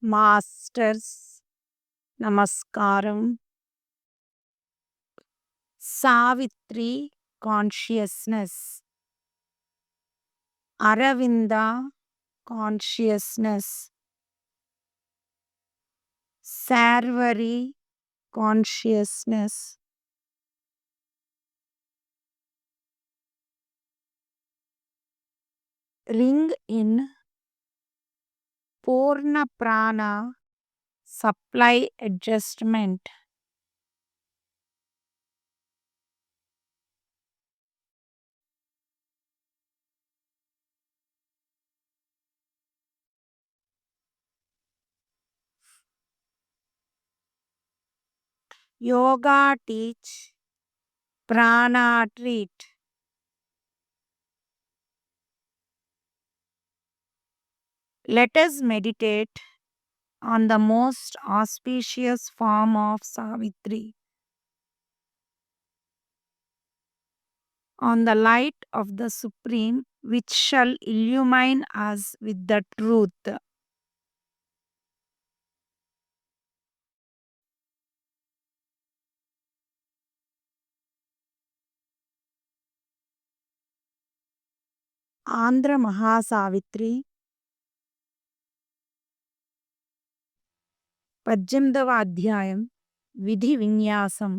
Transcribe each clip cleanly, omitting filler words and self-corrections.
Masters నమస్కారం. Savitri consciousness, Aravinda consciousness, Sharvari consciousness, ring in Purna Prana supply adjustment. Yoga teach, prana treat. Let us meditate on the most auspicious form of Savitri, on the light of the Supreme, which shall illumine us with the truth. Andhra Mahasavitri 18వ అధ్యాయం విధి విన్యాసం.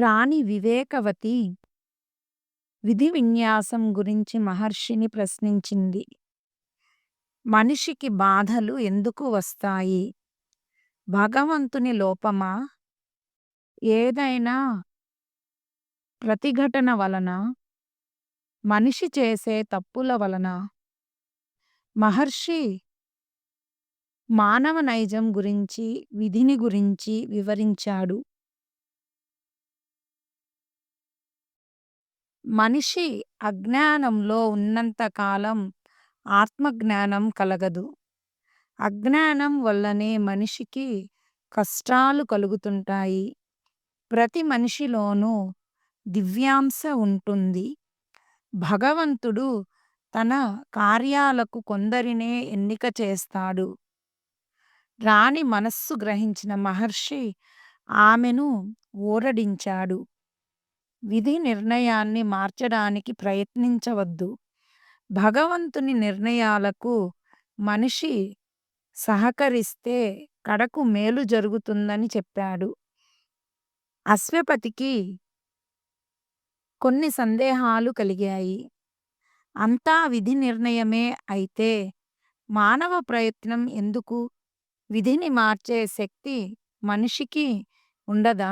రాణి వివేకవతి విధి విన్యాసం గురించి మహర్షిని ప్రశ్నించింది. మనిషికి బాధలు ఎందుకు వస్తాయి? భగవంతుని లోపమా? ఏదైనా ప్రతిఘటన వలన? మనిషి చేసే తప్పుల వలన? మహర్షి మానవ నైజం గురించి, విధిని గురించి వివరించాడు. మనిషి అజ్ఞానంలో ఉన్నంత కాలం ఆత్మజ్ఞానం కలగదు. అజ్ఞానం వల్లనే మనిషికి కష్టాలు కలుగుతుంటాయి. ప్రతి మనిషిలోనూ దివ్యాంశ ఉంటుంది. భగవంతుడు తన కార్యాలకు కొందరినే ఎన్నిక చేస్తాడు. రాణి మనస్సు గ్రహించిన మహర్షి ఆమెను ఊరడించాడు. విధి నిర్ణయాన్ని మార్చడానికి ప్రయత్నించవద్దు. భగవంతుని నిర్ణయాలకు మనిషి సహకరిస్తే కడకు మేలు జరుగుతుందని చెప్పాడు. అశ్వపతికి కొన్ని సందేహాలు కలిగాయి. అంతా విధి నిర్ణయమే అయితే మానవ ప్రయత్నం ఎందుకు? విధిని మార్చే శక్తి మనిషికి ఉండదా?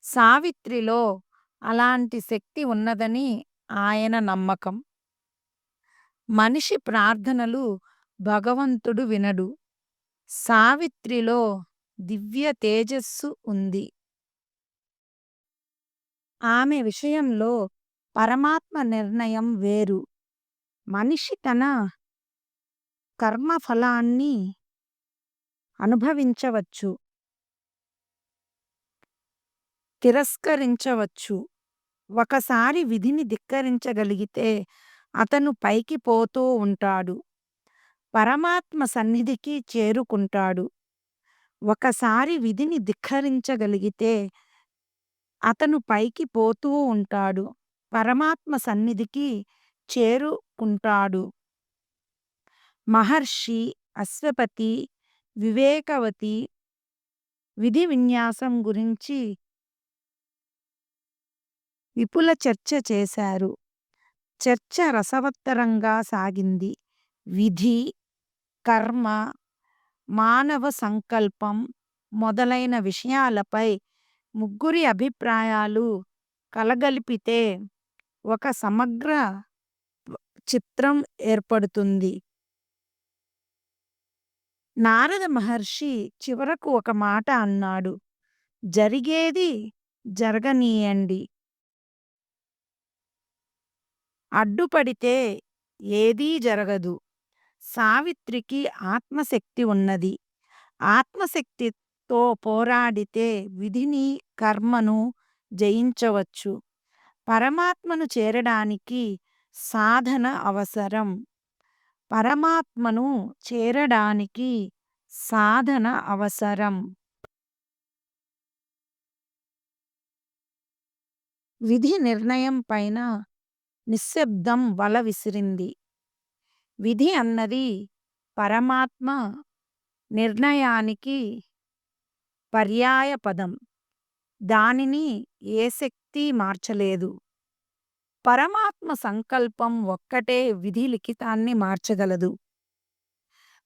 సావిత్రిలో అలాంటి శక్తి ఉన్నదని ఆయన నమ్మకం. మనిషి ప్రార్థనలు భగవంతుడు వినడు. సావిత్రిలో దివ్య తేజస్సు ఉంది. ఆమె విషయంలో పరమాత్మ నిర్ణయం వేరు. మనిషి తన కర్మఫలాన్ని అనుభవించవచ్చు, తిరస్కరించవచ్చు. ఒకసారి విధిని ధిక్కరించగలిగితే అతను పైకి పోతూ ఉంటాడు, పరమాత్మ సన్నిధికి చేరుకుంటాడు. ఒకసారి విధిని ధిక్కరించగలిగితే అతను పైకి పోతూ ఉంటాడు, పరమాత్మ సన్నిధికి చేరుకుంటాడు. మహర్షి, అశ్వపతి, వివేకవతి విధి విన్యాసం గురించి విపుల చర్చ చేశారు. చర్చ రసవత్తరంగా సాగింది. విధి, కర్మ, మానవ సంకల్పం మొదలైన విషయాలపై ముగ్గురి అభిప్రాయాలు కలగలిపితే ఒక సమగ్ర చిత్రం ఏర్పడుతుంది. నారద మహర్షి చివరకు ఒక మాట అన్నాడు. జరిగేది జరగనీయండి. అడ్డుపడితే ఏదీ జరగదు. సావిత్రికి ఆత్మశక్తి ఉన్నది. ఆత్మశక్తితో పోరాడితే విధిని, కర్మను జయించవచ్చు. పరమాత్మను చేరడానికి సాధన అవసరం. పరమాత్మను చేరడానికి సాధన అవసరం. విధి నిర్ణయం పైన నిశ్శబ్దం వల విసిరింది. విధి అన్నది పరమాత్మ నిర్ణయానికి పర్యాయపదం. దానిని ఏ శక్తి మార్చలేదు. పరమాత్మ సంకల్పం ఒక్కటే విధి లిఖితాన్ని మార్చగలదు.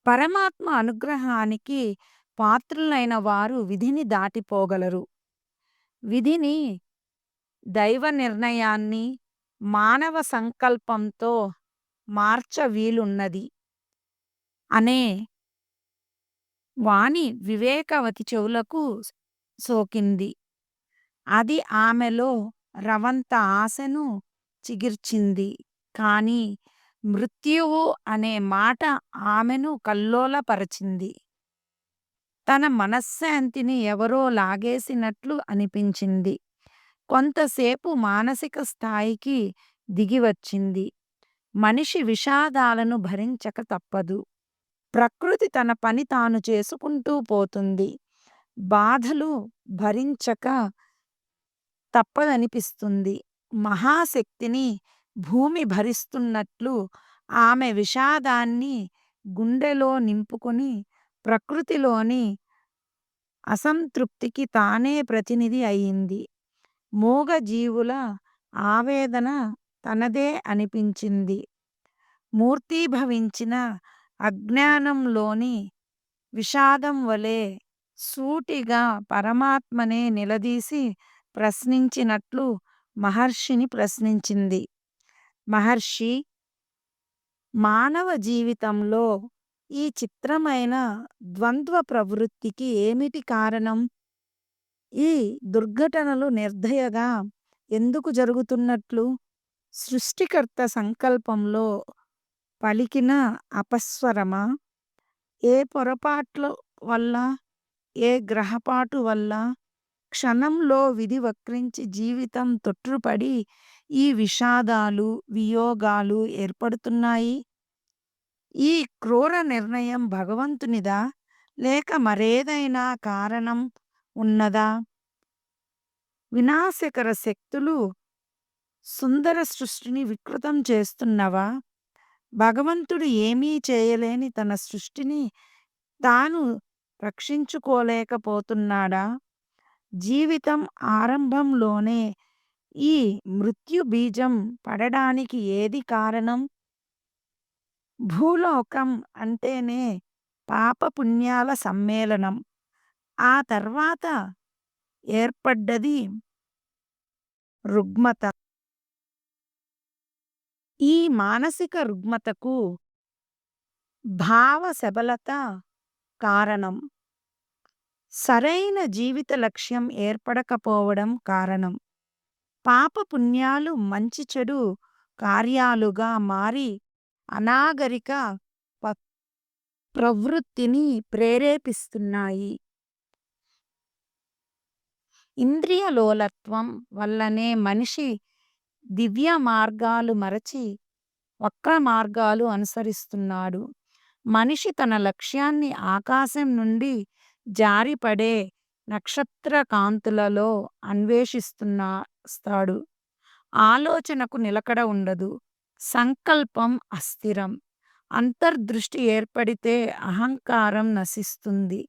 పరమాత్మ అనుగ్రహానికి పాత్రులైన వారు విధిని దాటిపోగలరు. విధిని, దైవ నిర్ణయాన్ని మానవ సంకల్పంతో మార్చ వీలున్నది అనే వాణి వివేకవతి చెవులకు సోకింది. అది ఆమెలో రవంత ఆశను చిగిర్చింది. కాని మృత్యువు అనే మాట ఆమెను కల్లోలపరచింది. తన మనశ్శాంతిని ఎవరో లాగేసినట్లు అనిపించింది. కొంతసేపు మానసిక స్థాయికి దిగివచ్చింది. మనిషి విషాదాలను భరించక తప్పదు. ప్రకృతి తన పని తాను చేసుకుంటూ పోతుంది. బాధలు భరించక తప్పదనిపిస్తుంది. మహాశక్తిని భూమి భరిస్తున్నట్లు ఆమె విషాదాన్ని గుండెలో నింపుకొని ప్రకృతిలోని అసంతృప్తికి తానే ప్రతినిధి అయింది. మూగజీవుల ఆవేదన తనదే అనిపించింది. మూర్తీభవించిన అజ్ఞానంలోని విషాదం వలె సూటిగా పరమాత్మనే నిలదీసి ప్రశ్నించినట్లు మహర్షిని ప్రశ్నించింది. మహర్షి, మానవ జీవితంలో ఈ చిత్రమైన ద్వంద్వ ప్రవృత్తికి ఏమిటి కారణం? ఈ దుర్ఘటనలు నిర్దయగా ఎందుకు జరుగుతున్నట్లు? సృష్టికర్త సంకల్పంలో పలికిన అపస్వరమా? ఏ పొరపాట్ల వల్ల, ఏ గ్రహపాటు వల్ల క్షణంలో విధి వక్రించి జీవితం తొట్రుపడి ఈ విషాదాలు, వియోగాలు ఏర్పడుతున్నాయి? ఈ క్రూర నిర్ణయం భగవంతునిదా, లేక మరేదైనా కారణం ఉన్నదా? వినాశకర శక్తులు సుందర సృష్టిని వికృతం చేస్తున్నవా? భగవంతుడు ఏమీ చేయలేని తన సృష్టిని తాను రక్షించుకోలేకపోతున్నాడా? జీవితం ఆరంభంలోనే ఈ మృత్యు బీజం పడడానికి ఏది కారణం? భూలోకం అంటేనే పాపపుణ్యాల సమ్మేళనం. ఆ తర్వాత ఏర్పడ్డది రుగ్మత. ఈ మానసిక రుగ్మతకు భావ సబలత కారణం. సరైన జీవిత లక్ష్యం ఏర్పడకపోవడం కారణం. పాపపుణ్యాలు మంచి చెడు కార్యాలుగా మారి అనాగరిక ప- ప్రవృత్తిని ప్రేరేపిస్తున్నాయి. ఇంద్రియలోలత్వం వల్లనే మనిషి దివ్య మార్గాలు మరచి వక్ర మార్గాలు అనుసరిస్తున్నాడు. మనిషి తన లక్ష్యాన్ని ఆకాశం నుండి జారిపడే నక్షత్ర కాంతులలో అన్వేషిస్తున్నాడు. ఆలోచనకు నిలకడ ఉండదు. సంకల్పం అస్థిరం. అంతర్దృష్టి ఏర్పడితే అహంకారం నశిస్తుంది.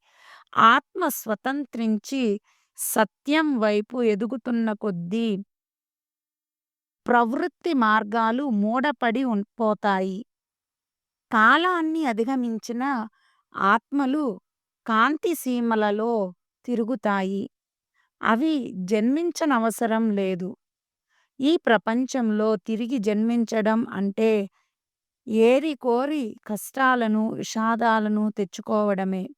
ఆత్మ స్వతంత్రించి సత్యం వైపు ఎదుగుతున్న కొద్దీ ప్రవృత్తి మార్గాలు మూడపడి పోతాయి. కాలాన్ని అధిగమించిన ఆత్మలు కాంతి సీమలలో తిరుగుతాయి. అవి జన్మించనవసరం లేదు. ఈ ప్రపంచంలో తిరిగి జన్మించడం అంటే ఏరికోరి కష్టాలను, విషాదాలను తెచ్చుకోవడమే.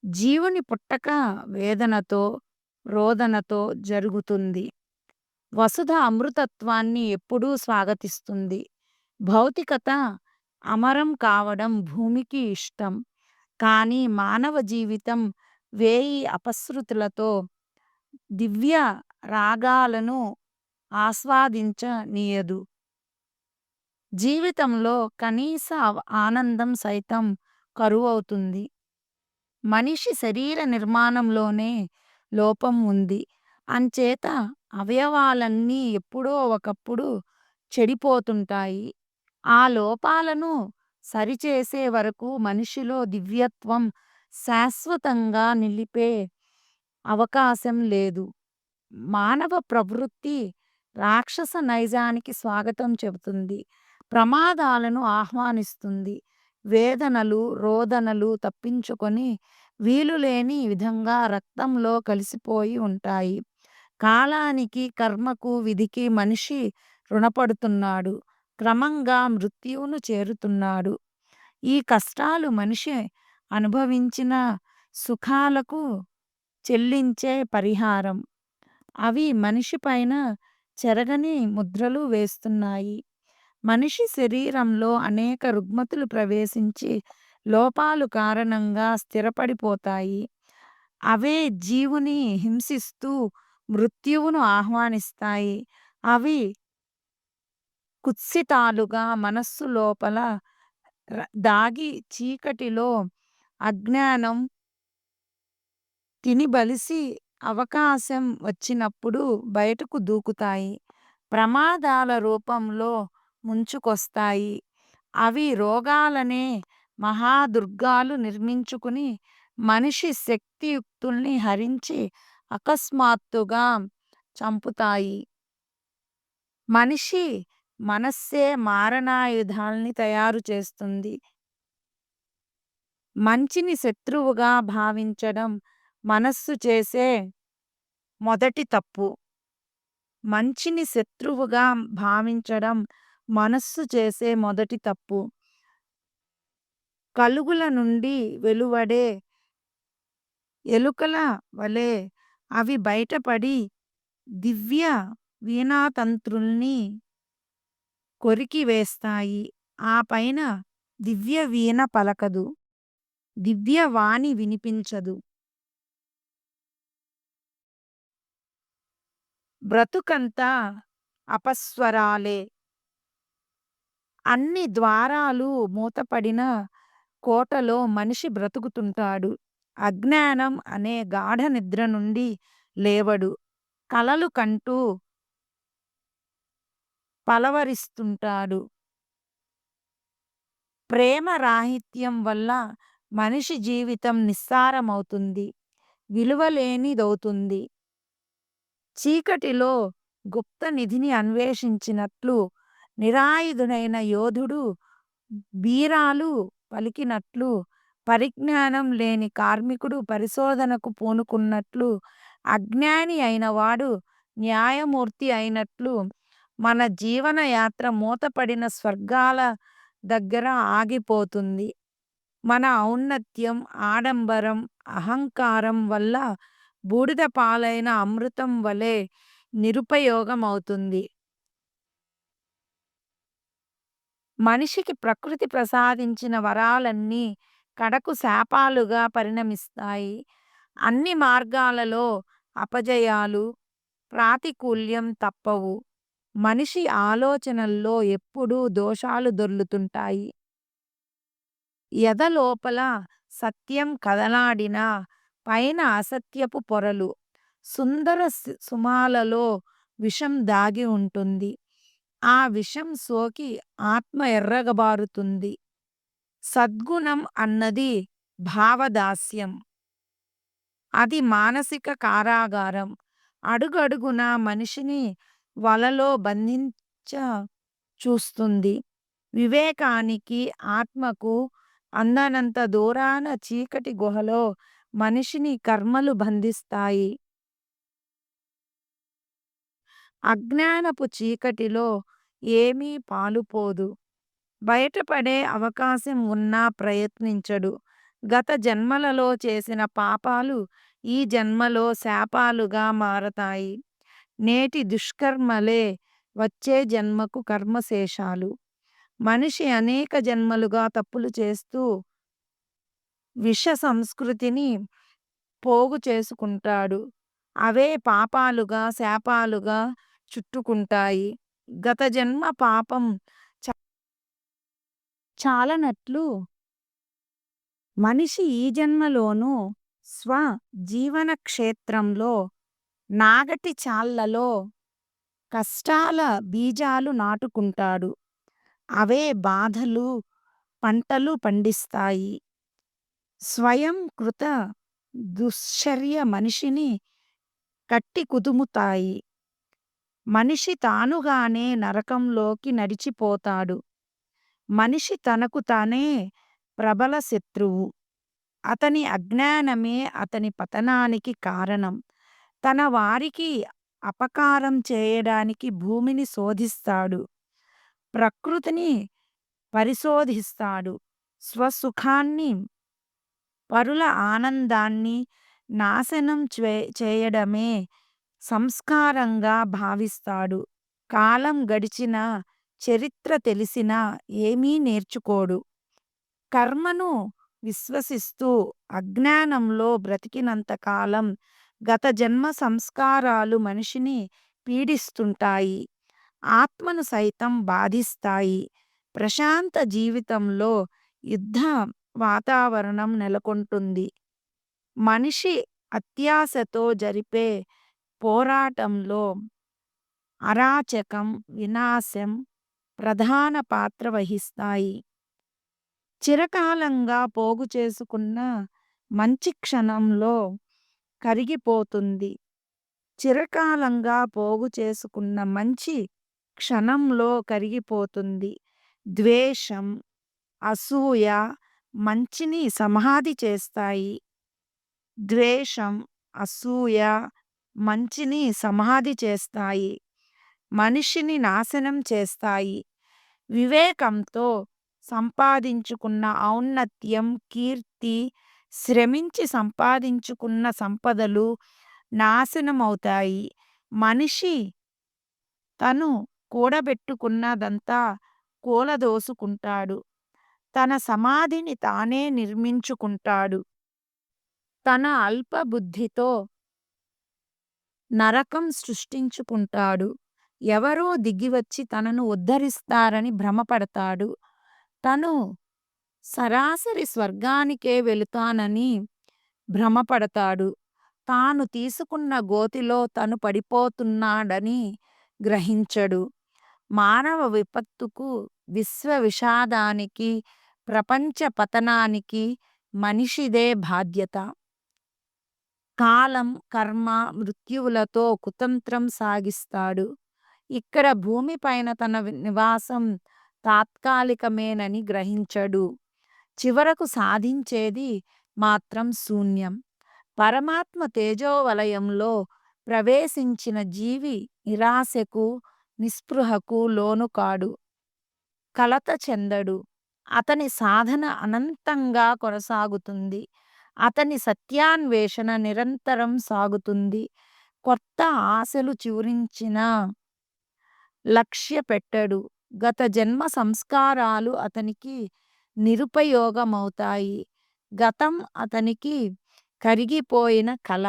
జీవుని పుట్టక వేదనతో, రోదనతో జరుగుతుంది. వసుధ అమృతత్వాన్ని ఎప్పుడూ స్వాగతిస్తుంది. భౌతికత అమరం కావడం భూమికి ఇష్టం. కానీ మానవ జీవితం వేయి అపశృతులతో దివ్య రాగాలను ఆస్వాదించనీయదు. జీవితంలో కనీస ఆనందం సైతం కరువవుతుంది. మనిషి శరీర నిర్మాణంలోనే లోపం ఉంది. అంచేత అవయవాలన్నీ ఎప్పుడో ఒకప్పుడు చెడిపోతుంటాయి. ఆ లోపాలను సరిచేసే వరకు మనిషిలో దివ్యత్వం శాశ్వతంగా నిలిపే అవకాశం లేదు. మానవ ప్రవృత్తి రాక్షస నైజానికి స్వాగతం చెబుతుంది. ప్రమాదాలను ఆహ్వానిస్తుంది. వేదనలు, రోదనలు తప్పించుకొని వీలులేని విధంగా రక్తంలో కలిసిపోయి ఉంటాయి. కాలానికి, కర్మకు, విధికి మనిషి రుణపడుతున్నాడు. క్రమంగా మృత్యువును చేరుతున్నాడు. ఈ కష్టాలు మనిషి అనుభవించిన సుఖాలకు చెల్లించే పరిహారం. అవి మనిషి పైన చెరగని ముద్రలు వేస్తున్నాయి. మనిషి శరీరంలో అనేక రుగ్మతులు ప్రవేశించి లోపాలు కారణంగా స్థిరపడిపోతాయి. అవే జీవుని హింసిస్తూ మృత్యువును ఆహ్వానిస్తాయి. అవి కుత్సితాలుగా మనస్సు లోపల దాగి చీకటిలో అజ్ఞానం తినిబలిసి అవకాశం వచ్చినప్పుడు బయటకు దూకుతాయి. ప్రమాదాల రూపంలో ముంచుకొస్తాయి. అవి రోగాలనే మహాదుర్గాలు నిర్మించుకుని మనిషి శక్తియుక్తుల్ని హరించి అకస్మాత్తుగా చంపుతాయి. మనిషి మనస్సే మారణాయుధాల్ని తయారు చేస్తుంది. మంచిని శత్రువుగా భావించడం మనస్సు చేసే మొదటి తప్పు. మంచిని శత్రువుగా భావించడం మనస్సు చేసే మొదటి తప్పు. కలుగుల నుండి వెలువడే ఎలుకల వలె అవి బయటపడి దివ్య వీణాతంత్రుల్ని కొరికివేస్తాయి. ఆ పైన దివ్య వీణ పలకదు. దివ్యవాణి వినిపించదు. బ్రతుకంతా అపస్వరాలే. అన్ని ద్వారాలు మూతపడిన కోటలో మనిషి బ్రతుకుతుంటాడు. అజ్ఞానం అనే గాఢ నిద్ర నుండి లేవడు. కలలు కంటూ పలవరిస్తుంటాడు. ప్రేమ రాహిత్యం వల్ల మనిషి జీవితం నిస్సారమవుతుంది. విలువలేనిదవుతుంది. చీకటిలో గుప్త నిధిని అన్వేషించినట్లు నిరాయుధుడైన యోధుడు బీరాలు పలికినట్లు పరిజ్ఞానం లేని కార్మికుడు పరిశోధనకు పూనుకున్నట్లు అజ్ఞాని అయినవాడు న్యాయమూర్తి అయినట్లు మన జీవన యాత్ర మూతపడిన స్వర్గాల దగ్గర ఆగిపోతుంది. మన ఔన్నత్యం, ఆడంబరం, అహంకారం వల్ల బూడిద పాలైన అమృతం వలె నిరుపయోగమవుతుంది. మనిషికి ప్రకృతి ప్రసాదించిన వరాలన్నీ కడకు శాపాలుగా పరిణమిస్తాయి. అన్ని మార్గాలలో అపజయాలు, ప్రాతికూల్యం తప్పవు. మనిషి ఆలోచనల్లో ఎప్పుడూ దోషాలు దొర్లుతుంటాయి. ఎదలోపల సత్యం కదలాడినా పైన అసత్యపు పొరలు. సుందర సుమాలలో విషం దాగి ఉంటుంది. ఆ విషం సోకి ఆత్మ ఎర్రగబారుతుంది. సద్గుణం అన్నది భావదాస్యం. అది మానసిక కారాగారం. అడుగడుగునా మనిషిని వలలో బంధించ చూస్తుంది. వివేకానికి, ఆత్మకు అందనంత దూరాన చీకటి గుహలో మనిషిని కర్మలు బంధిస్తాయి. అజ్ఞానపు చీకటిలో ఏమీ పాలుపోదు. బయటపడే అవకాశం ఉన్నా ప్రయత్నించడు. గత జన్మలలో చేసిన పాపాలు ఈ జన్మలో శాపాలుగా మారతాయి. నేటి దుష్కర్మలే వచ్చే జన్మకు కర్మశేషాలు. మనిషి అనేక జన్మలుగా తప్పులు చేస్తూ విష సంస్కృతిని పోగు చేసుకుంటాడు. అవే పాపాలుగా, శాపాలుగా చుట్టుకుంటాయి. గత జన్మ పాపం చ చాలనట్లు మనిషి ఈ జన్మలోనూ స్వ జీవన క్షేత్రంలో నాగటి చాళ్లలో కష్టాల బీజాలు నాటుకుంటాడు. అవే బాధలు, పంటలు పండిస్తాయి. స్వయం కృత దుశ్చర్య మనిషిని కట్టి కుదుముతాయి. మనిషి తానుగానే నరకంలోకి నడిచిపోతాడు. మనిషి తనకు తానే ప్రబల శత్రువు. అతని అజ్ఞానమే అతని పతనానికి కారణం. తన వారికి అపకారం చేయడానికి భూమిని శోధిస్తాడు. ప్రకృతిని పరిశోధిస్తాడు. స్వసుఖాన్ని, పరుల ఆనందాన్ని నాశనం చేయడమే సంస్కారంగా భావిస్తాడు. కాలం గడిచినా, చరిత్ర తెలిసినా ఏమీ నేర్చుకోడు. కర్మను విశ్వసిస్తూ అజ్ఞానంలో బ్రతికినంత కాలం గత జన్మ సంస్కారాలు మనిషిని పీడిస్తుంటాయి. ఆత్మను సైతం బాధిస్తాయి. ప్రశాంత జీవితంలో యుద్ధ వాతావరణం నెలకొంటుంది. మనిషి అత్యాశతో జరిపే పోరాటంలో అరాచకం, వినాశం ప్రధాన పాత్ర వహిస్తాయి. చిరకాలంగా పోగు చేసుకున్న మంచి క్షణంలో కరిగిపోతుంది. చిరకాలంగా పోగు చేసుకున్న మంచి క్షణంలో కరిగిపోతుంది. ద్వేషం, అసూయ మంచిని సమాధి చేస్తాయి. ద్వేషం, అసూయ మంచిని సమాధి చేస్తాయి. మనిషిని నాశనం చేస్తాయి. వివేకంతో సంపాదించుకున్న ఔన్నత్యం, కీర్తి, శ్రమించి సంపాదించుకున్న సంపదలు నాశనమవుతాయి. మనిషి తను కూడబెట్టుకున్నదంతా కూలదోసుకుంటాడు. తన సమాధిని తానే నిర్మించుకుంటాడు. తన అల్పబుద్ధితో నరకం సృష్టించుకుంటాడు. ఎవరో దిగివచ్చి తనను ఉద్ధరిస్తారని భ్రమపడతాడు. తను సరాసరి స్వర్గానికే వెళుతానని భ్రమపడతాడు. తాను తీసుకున్న గోతిలో తను పడిపోతున్నాడని గ్రహించడు. మానవ విపత్తుకు, విశ్వ విషాదానికి, ప్రపంచ పతనానికి మనిషిదే బాధ్యత. కాలం, కర్మ, మృత్యువులతో కుతంత్రం సాగిస్తాడు. ఇక్కడ భూమిపైన తన నివాసం తాత్కాలికమేనని గ్రహించడు. చివరకు సాధించేది మాత్రం శూన్యం. పరమాత్మ తేజోవలయంలో ప్రవేశించిన జీవి నిరాశకు, నిస్పృహకు లోనుకాడు. కలత చెందడు. అతని సాధన అనంతంగా కొనసాగుతుంది. అతని సత్యాన్వేషణ నిరంతరం సాగుతుంది. కొత్త ఆశలు చివురించినా లక్ష్య పెట్టడు. గత జన్మ సంస్కారాలు అతనికి నిరుపయోగమవుతాయి. గతం అతనికి కరిగిపోయిన కళ.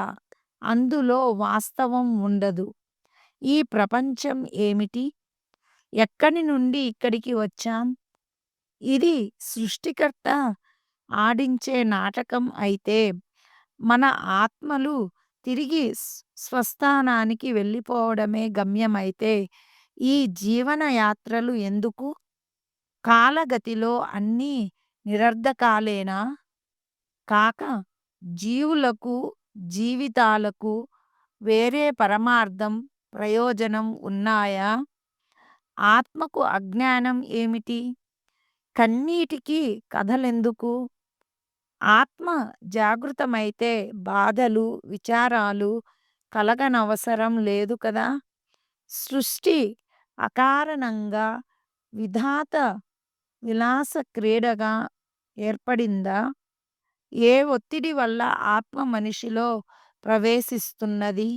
అందులో వాస్తవం ఉండదు. ఈ ప్రపంచం ఏమిటి? ఎక్కడి నుండి ఇక్కడికి వచ్చాం? ఇది సృష్టికర్త ఆడించే నాటకం అయితే, మన ఆత్మలు తిరిగి స్వస్థానానికి వెళ్ళిపోవడమే గమ్యమైతే ఈ జీవన యాత్రలు ఎందుకు? కాలగతిలో అన్నీ నిరర్ధకాలేనా? కాక జీవులకు, జీవితాలకు వేరే పరమార్థం, ప్రయోజనం ఉన్నాయా? ఆత్మకు అజ్ఞానం ఏమిటి? కన్నీటికి కథలెందుకు? ఆత్మ జాగృతమైతే బాధలు, విచారాలు కలగనవసరం లేదు కదా. సృష్టి అకారణంగా విధాత విలాస క్రీడగా ఏర్పడిందా? ఏ ఒత్తిడి వల్ల ఆత్మ మనిషిలో ప్రవేశిస్తున్నది?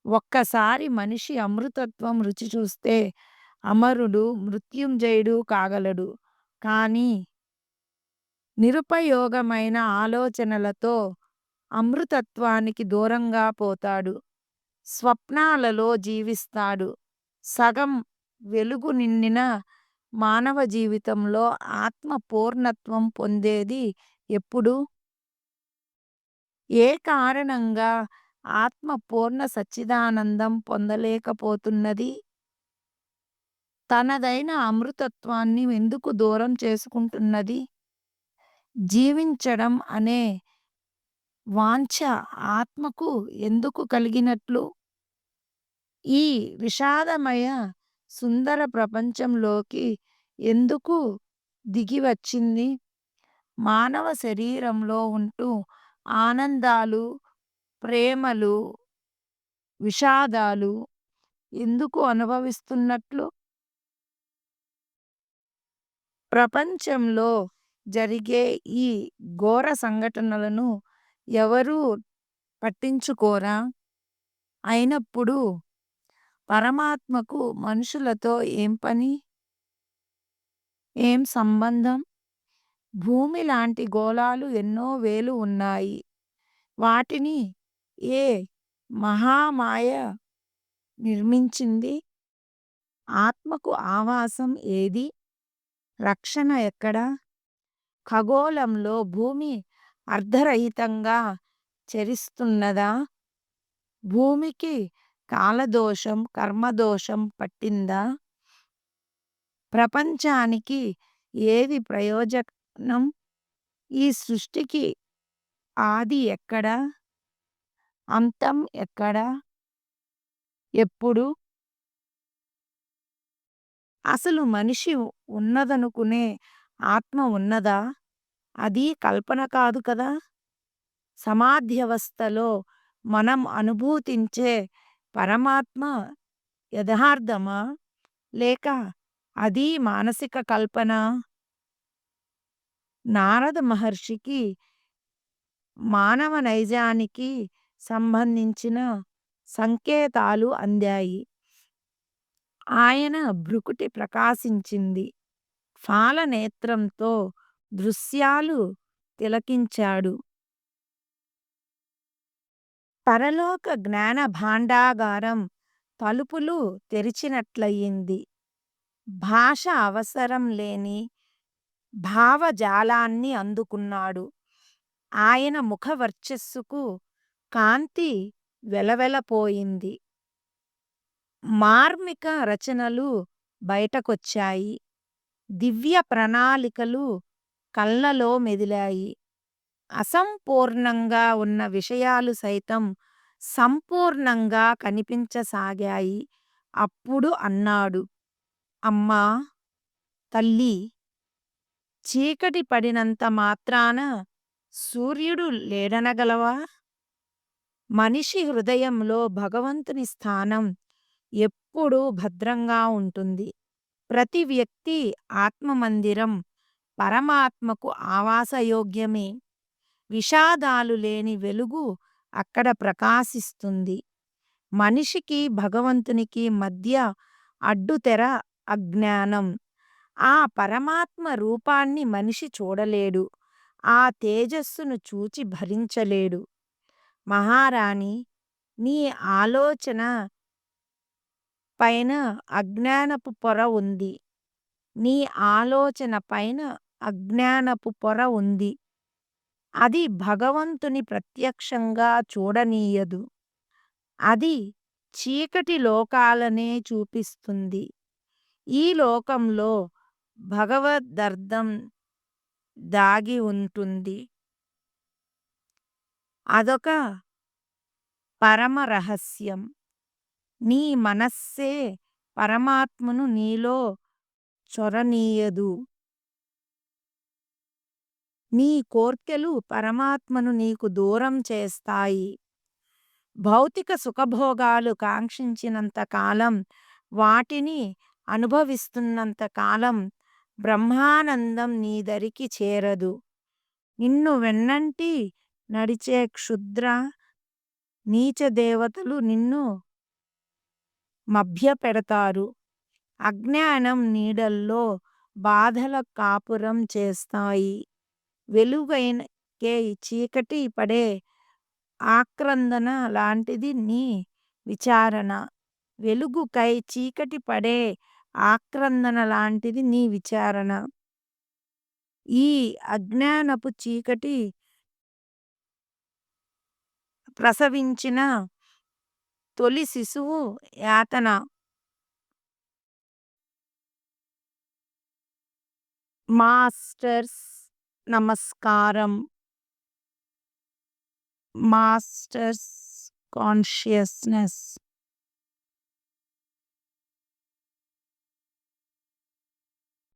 ఒక్కసారి మనిషి అమృతత్వం రుచి చూస్తే అమరుడు, మృత్యుంజయుడు కాగలడు. కానీ నిరుపయోగమైన ఆలోచనలతో అమృతత్వానికి దూరంగా పోతాడు. స్వప్నాలలో జీవిస్తాడు. సగం వెలుగు నిండిన మానవ జీవితంలో ఆత్మ పూర్ణత్వం పొందేది ఎప్పుడు? ఏ కారణంగా ఆత్మ పూర్ణ సచ్చిదానందం పొందలేకపోతున్నది? తనదైన అమృతత్వాన్ని ఎందుకు దూరం చేసుకుంటున్నది? జీవించడం అనే వాంఛ ఆత్మకు ఎందుకు కలిగినట్లు? ఈ విషాదమయ సుందర ప్రపంచంలోకి ఎందుకు దిగివచ్చింది? మానవ శరీరంలో ఉంటూ ఆనందాలు, ప్రేమలు, విషాదాలు ఎందుకు అనుభవిస్తున్నట్లు? ప్రపంచంలో జరిగే ఈ ఘోర సంఘటనలను ఎవరూ పట్టించుకోరా? అయినప్పుడు పరమాత్మకు మనుషులతో ఏం పని? ఏం సంబంధం? భూమి లాంటి గోళాలు ఎన్నో వేలు ఉన్నాయి. వాటిని ఏ మహామాయ నిర్మించింది? ఆత్మకు ఆవాసం ఏది? రక్షణ ఎక్కడ? ఖగోళంలో భూమి అర్ధరహితంగా చరిస్తున్నదా? భూమికి కాలదోషం, కర్మదోషం పట్టిందా? ప్రపంచానికి ఏది ప్రయోజనం? ఈ సృష్టికి ఆది ఎక్కడ? అంతం ఎక్కడ? ఎప్పుడు? అసలు మనిషి ఉన్నదనుకునే ఆత్మ ఉన్నదా? అది కల్పన కాదు కదా! సమాధ్యవస్థలో మనం అనుభూతించే పరమాత్మ యథార్థమా? లేక అది మానసిక కల్పనా? నారద మహర్షికి మానవ నైజానికి సంబంధించిన సంకేతాలు అందాయి. ఆయన భృకుటి ప్రకాశించింది. ఫాలనేత్రంతో దృశ్యాలు తిలకించాడు. పరలోక జ్ఞాన భాండాగారం తలుపులు తెరిచినట్లయింది. భాష అవసరం లేని భావజాలాన్ని అందుకున్నాడు. ఆయన ముఖ వర్చస్సుకు కాంతి వెలవెలపోయింది. మార్మిక రచనలు బయటకొచ్చాయి. దివ్య ప్రణాళికలు కళ్ళలో మెదిలాయి. అసంపూర్ణంగా ఉన్న విషయాలు సైతం సంపూర్ణంగా కనిపించసాగాయి. అప్పుడు అన్నాడు, అమ్మా, తల్లీ, చీకటి పడినంత మాత్రాన సూర్యుడు లేడనగలవా? మనిషి హృదయంలో భగవంతుని స్థానం ఎప్పుడూ భద్రంగా ఉంటుంది. ప్రతి వ్యక్తి ఆత్మమందిరం పరమాత్మకు ఆవాసయోగ్యమే. విషాదాలు లేని వెలుగు అక్కడ ప్రకాశిస్తుంది. మనిషికి భగవంతునికి మధ్య అడ్డుతెర అజ్ఞానం. ఆ పరమాత్మ రూపాన్ని మనిషి చూడలేడు. ఆ తేజస్సును చూచి భరించలేడు. మహారాణి, నీ ఆలోచన పైన అజ్ఞానపు పొర ఉంది. నీ ఆలోచన పైన అజ్ఞానపు పొర ఉంది. అది భగవంతుని ప్రత్యక్షంగా చూడనీయదు. అది చీకటి లోకాలనే చూపిస్తుంది. ఈ లోకంలో భగవదర్థం దాగి ఉంటుంది. అదొక పరమ రహస్యం. నీ మనస్సే పరమాత్మను నీలో చొరనీయదు. నీ కోర్కెలు పరమాత్మను నీకు దూరం చేస్తాయి. భౌతిక సుఖభోగాలు కాంక్షించినంత కాలం, వాటిని అనుభవిస్తున్నంత కాలం బ్రహ్మానందం నీ దరికి చేరదు. నిన్ను వెన్నంటి నడిచే క్షుద్ర నీచ దేవతలు నిన్ను మభ్యపెడతారు. అజ్ఞానం నీడల్లో బాధల కాపురం చేస్తాయి. వెలుగైనకే చీకటి పడే ఆక్రందన లాంటిది నీ విచారణ. వెలుగుకై చీకటి పడే ఆక్రందన లాంటిది నీ విచారణ. ఈ అజ్ఞానపు చీకటి ప్రసవించిన తొలి శిశువు యాతన. మాస్టర్స్ నమస్కారం. Masters consciousness.